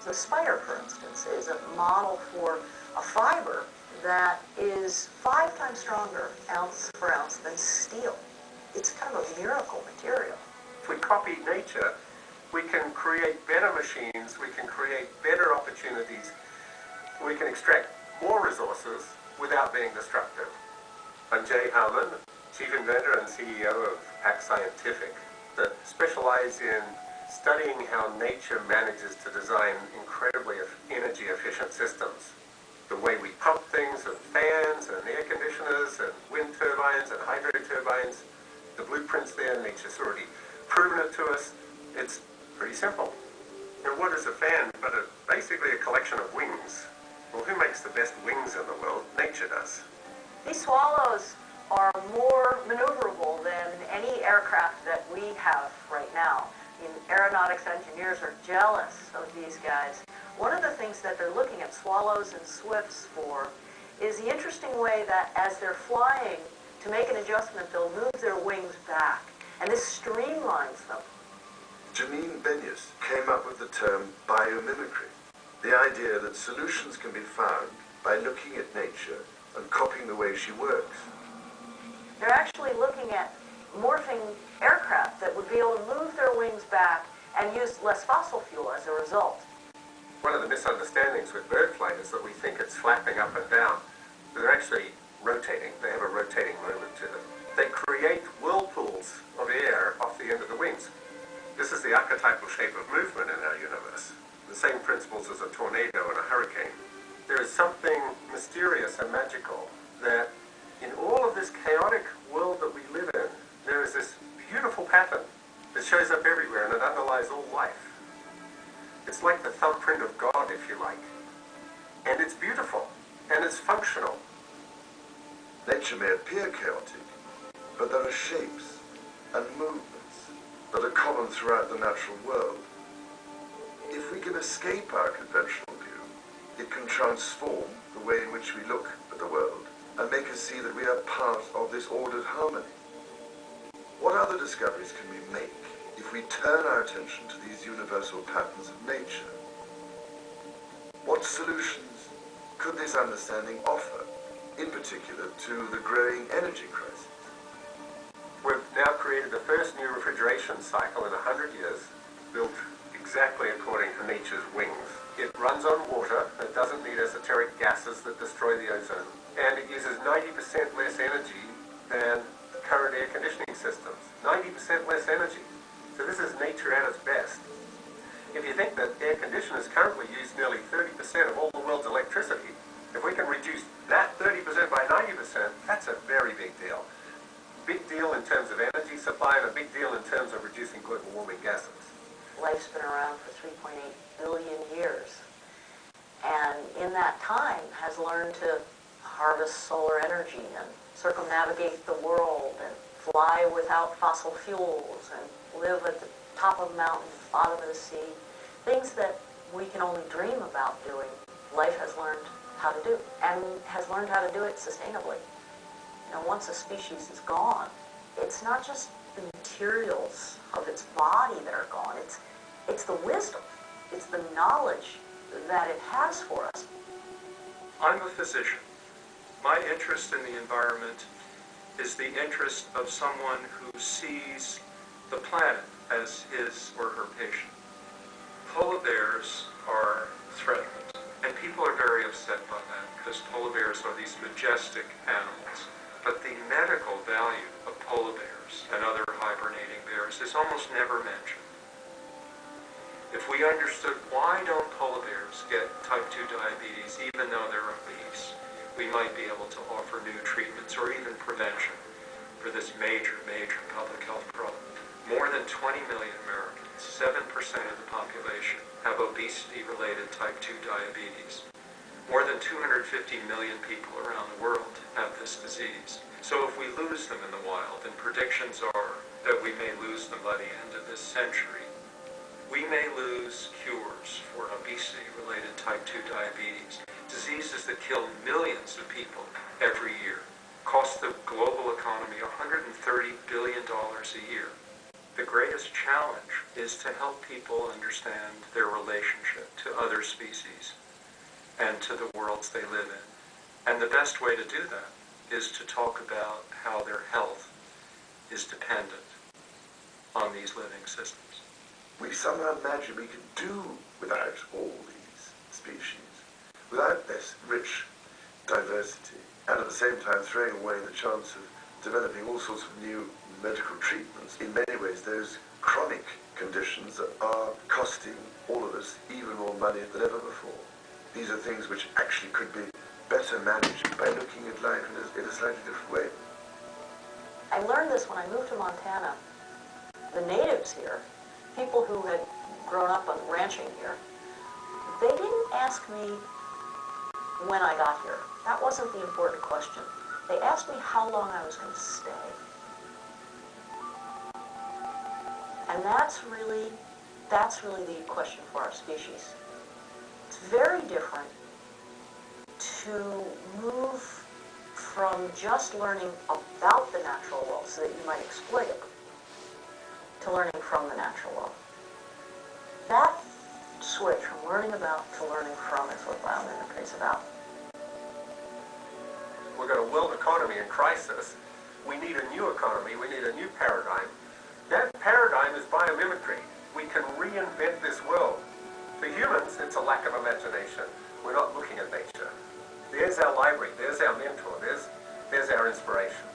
The spider, for instance, is a model for a fiber that is 5 times stronger, ounce for ounce, than steel. It's kind of a miracle material. If we copy nature, we can create better machines, we can create better opportunities, we can extract more resources without being destructive. I'm Jay Harman, Chief Inventor and CEO of Pax Scientific, that specialize in studying how nature manages to design incredibly energy-efficient systems. The way we pump things, and fans, and air conditioners, and wind turbines, and hydro turbines, the blueprint's there, nature's already proven it to us. It's pretty simple. And what is a fan but basically a collection of wings? Well, who makes the best wings in the world? Nature does. These swallows are more maneuverable than any aircraft that we have right now. Aeronautics engineers are jealous of these guys. One of the things that they're looking at swallows and swifts for is the interesting way that as they're flying, to make an adjustment, they'll move their wings back. And this streamlines them. Janine Benyus came up with the term biomimicry, the idea that solutions can be found by looking at nature and copying the way she works. They're actually looking at morphing aircraft that would be able to move their wings back and use less fossil fuel as a result. One of the misunderstandings with bird flight is that we think it's flapping up and down. They're actually rotating. They have a rotating movement to them. They create whirlpools of air off the end of the wings. This is the archetypal shape of movement in our universe. The same principles as a tornado and a hurricane. There is something mysterious and magical that in all of this chaotic world that we live in, there is this beautiful pattern that shows up everywhere and it underlies all life. It's like the thumbprint of God, if you like. And it's beautiful, and it's functional. Nature may appear chaotic, but there are shapes and movements that are common throughout the natural world. If we can escape our conventional view, it can transform the way in which we look at the world and make us see that we are part of this ordered harmony. What other discoveries can we make if we turn our attention to these universal patterns of nature? What solutions could this understanding offer, in particular to the growing energy crisis? We've now created the first new refrigeration cycle in 100 years, built exactly according to nature's wings. It runs on water, it doesn't need esoteric gases that destroy the ozone, and it uses 90% less energy than current air conditioning systems. 90% less energy. So this is nature at its best. If you think that air conditioners currently use nearly 30% of all the world's electricity, if we can reduce that 30% by 90%, that's a very big deal. Big deal in terms of energy supply and a big deal in terms of reducing global warming gases. Life's been around for 3.8 billion years. And in that time has learned to harvest solar energy and circumnavigate the world and fly without fossil fuels and live at the top of mountains, bottom of the sea. Things that we can only dream about doing. Life has learned how to do, and has learned how to do it sustainably. You know, once a species is gone, it's not just the materials of its body that are gone, it's the wisdom, it's the knowledge that it has for us. I'm a physician. My interest in the environment is the interest of someone who sees the planet as his or her patient. Polar bears are threatened, and people are very upset by that because polar bears are these majestic animals. But the medical value of polar bears and other hibernating bears is almost never mentioned. If we understood why don't polar bears get type 2 diabetes even though they're obese, we might be able to offer new treatments or even prevention for this major public health problem. More than 20 million Americans, 7% of the population, have obesity-related type 2 diabetes. More than 250 million people around the world have this disease. So if we lose them in the wild, and predictions are that we may lose them by the end of this century, we may lose cures for obesity-related type 2 diabetes, diseases that kill millions of people every year, cost the global economy $130 billion a year. The greatest challenge is to help people understand their relationship to other species and to the worlds they live in. And the best way to do that is to talk about how their health is dependent on these living systems. We somehow imagine we can do without all these species, without this rich diversity, and at the same time throwing away the chance of developing all sorts of new medical treatments. In many ways, those chronic conditions that are costing all of us even more money than ever before. These are things which actually could be better managed by looking at life in a slightly different way. I learned this when I moved to Montana. The natives here, people who had grown up on ranching here, they didn't ask me when I got here. That wasn't the important question. They asked me how long I was going to stay. And that's really the question for our species. It's very different to move from just learning about the natural world so that you might exploit it, to learning from the natural world. That switch from learning about to learning from is what biomimicry is about. We've got a world economy in crisis. We need a new economy. We need a new paradigm. That paradigm is biomimicry. We can reinvent this world. For humans, it's a lack of imagination. We're not looking at nature. There's our library. There's our mentor. There's our inspiration.